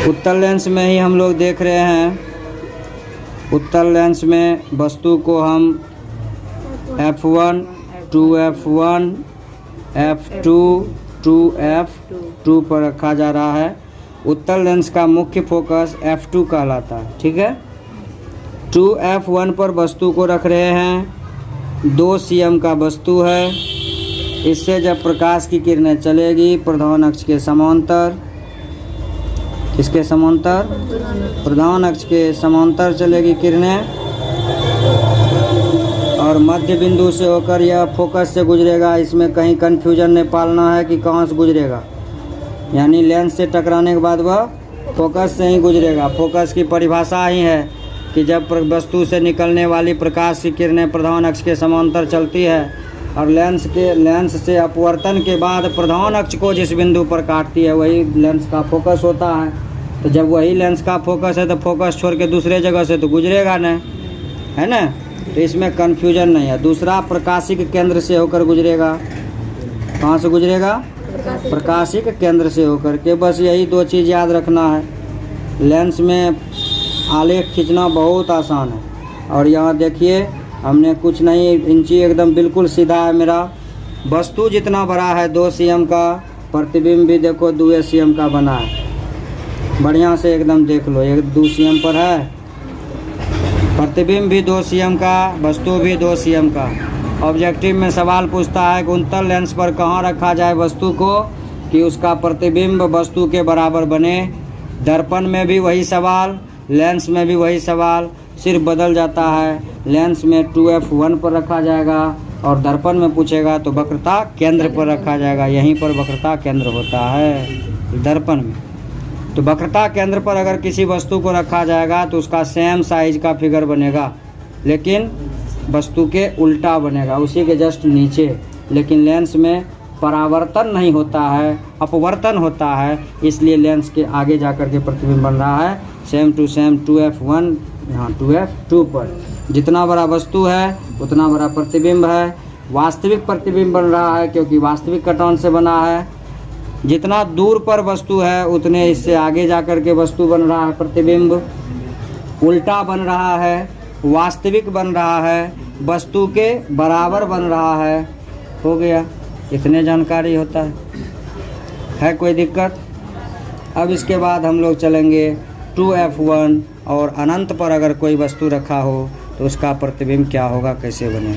उत्तल लेंस में ही हम लोग देख रहे हैं। उत्तल लेंस में वस्तु को हम F1, 2F1, F2, 2F2 पर रखा जा रहा है। उत्तल लेंस का मुख्य फोकस F2 कहलाता है, ठीक है। 2F1 पर वस्तु को रख रहे हैं। 2 cm का वस्तु है। इससे जब प्रकाश की किरणें चलेगी प्रधान अक्ष के समांतर, किसके समांतर? प्रधान अक्ष के समांतर चलेगी किरणें और मध्य बिंदु से होकर यह फोकस से गुजरेगा। इसमें कहीं कन्फ्यूजन नहीं पालना है कि कहाँ से गुजरेगा, यानी लेंस से टकराने के बाद वह फोकस से ही गुजरेगा। फोकस की परिभाषा ही है कि जब वस्तु से निकलने वाली प्रकाश की किरणें प्रधान अक्ष के समांतर चलती है और लेंस से अपवर्तन के बाद प्रधान अक्ष को जिस बिंदु पर काटती है वही लेंस का फोकस होता है। तो जब वही लेंस का फोकस है तो फोकस छोड़ के दूसरे जगह से तो गुजरेगा नहीं, है ना। तो इसमें कन्फ्यूजन नहीं है। दूसरा प्रकाशिक केंद्र से होकर गुजरेगा। कहाँ से गुजरेगा? प्रकाशिक केंद्र से होकर के। बस यही 2 चीज़ याद रखना है। लेंस में आलेख खींचना बहुत आसान है। और यहाँ देखिए हमने कुछ नहीं, इंची एकदम बिल्कुल सीधा है मेरा। वस्तु जितना बड़ा है 2 cm का, प्रतिबिंब भी देखो 2 cm का बना है। बढ़िया से एकदम देख लो, 2 cm पर है। प्रतिबिंब भी 2 cm का, वस्तु भी 2 cm का। ऑब्जेक्टिव में सवाल पूछता है कि उत्तल लेंस पर कहाँ रखा जाए वस्तु को कि उसका प्रतिबिंब वस्तु के बराबर बने। दर्पण में भी वही सवाल, लेंस में भी वही सवाल, सिर्फ बदल जाता है। लेंस में 2F1 पर रखा जाएगा और दर्पण में पूछेगा तो वक्रता केंद्र पर रखा जाएगा। यहीं पर वक्रता केंद्र होता है दर्पण में। तो वक्रता केंद्र पर अगर किसी वस्तु को रखा जाएगा तो उसका सेम साइज का फिगर बनेगा, लेकिन वस्तु के उल्टा बनेगा, उसी के जस्ट नीचे। लेकिन लेंस में परावर्तन नहीं होता है, अपवर्तन होता है, इसलिए लेंस के आगे जाकर के प्रतिबिंब बन रहा है सेम टू सेम 2F1 यहाँ 2F2 पर। जितना बड़ा वस्तु है उतना बड़ा प्रतिबिंब है। वास्तविक प्रतिबिंब बन रहा है क्योंकि वास्तविक कटान से बना है। जितना दूर पर वस्तु है उतने इससे आगे जाकर के वस्तु बन रहा है, प्रतिबिंब उल्टा बन रहा है, वास्तविक बन रहा है, वस्तु के बराबर बन रहा है। हो गया, इतने जानकारी होता है कोई दिक्कत? अब इसके बाद हम लोग चलेंगे 2F1 और अनंत पर अगर कोई वस्तु रखा हो तो उसका प्रतिबिंब क्या होगा, कैसे बनेगा।